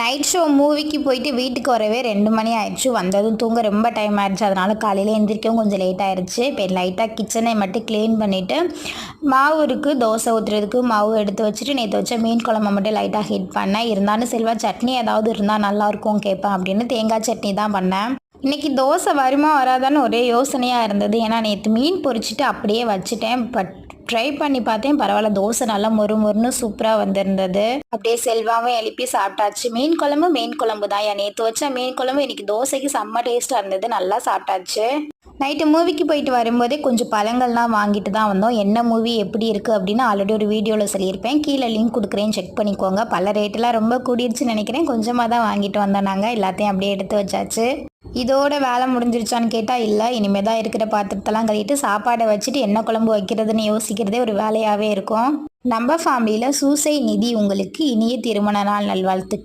Night show மூவிக்கு போயிட்டு வீட்டுக்கு வரவே 2 மணி ஆயிடுச்சு. வந்ததும் தூங்க ரொம்ப டைம் ஆயிடுச்சு. அதனால காலையில் எந்திரிக்கவும் கொஞ்சம் லேட் ஆயிடுச்சு. இப்போ லைட்டாக கிச்சனை மட்டும் க்ளீன் பண்ணிவிட்டு மாவு இருக்குது, தோசை ஊற்றுறதுக்கு மாவு எடுத்து வச்சுட்டு நேற்று வச்ச மீன் குழம்பை மட்டும் லைட்டாக ஹீட் பண்ணேன். இருந்தாலும் செல்வா சட்னி ஏதாவது இருந்தால் நல்லாயிருக்கும் கேட்பேன் அப்படின்னு தேங்காய் சட்னி தான் பண்ணேன். இன்றைக்கி தோசை வருமா வராதான்னு ஒரே யோசனையாக இருந்தது. ஏன்னா நேற்று மீன் பொரிச்சிட்டு அப்படியே வச்சுட்டேன். பட் ட்ரை பண்ணி பார்த்தேன், பரவாயில்ல, தோசை நல்லா மொறு மொறுன்னு சூப்பராக வந்திருந்தது. அப்படியே செல்வாவும் எழுப்பி சாப்பிட்டாச்சு. மீன் குழம்பு தான். நேற்று வச்ச மீன் குழம்பு இன்னைக்கு தோசைக்கு செம்ம டேஸ்ட்டாக இருந்தது. நல்லா சாப்பிட்டாச்சு. நைட்டு மூவிக்கு போயிட்டு வரும்போதே கொஞ்சம் பழங்கள்லாம் வாங்கிட்டு தான் வந்தோம். என்ன மூவி எப்படி இருக்குது அப்படின்னு ஆல்ரெடி ஒரு வீடியோவில் சொல்லியிருப்பேன். கீழே லிங்க் கொடுக்குறேன், செக் பண்ணிக்கோங்க. பல ரேட்டெல்லாம் ரொம்ப கூடிடுச்சுன்னு நினைக்கிறேன். கொஞ்சமாக தான் வாங்கிட்டு வந்தோம். நாங்கள் எல்லாத்தையும் அப்படியே எடுத்து வச்சாச்சு. இதோட வேலை முடிஞ்சிருச்சான்னு கேட்டால் இல்லை. இனிமேல் தான் இருக்கிற பாத்திரத்தெல்லாம் கழுவிட்டு சாப்பாடை வச்சுட்டு என்ன குழம்பு வைக்கிறதுன்னு யோசிக்கிறதே ஒரு வேலையாகவே இருக்கும். நம்ம ஃபேமிலியில் சூசை நிதி உங்களுக்கு இனிய திருமண நாள் நல்வாழ்த்து.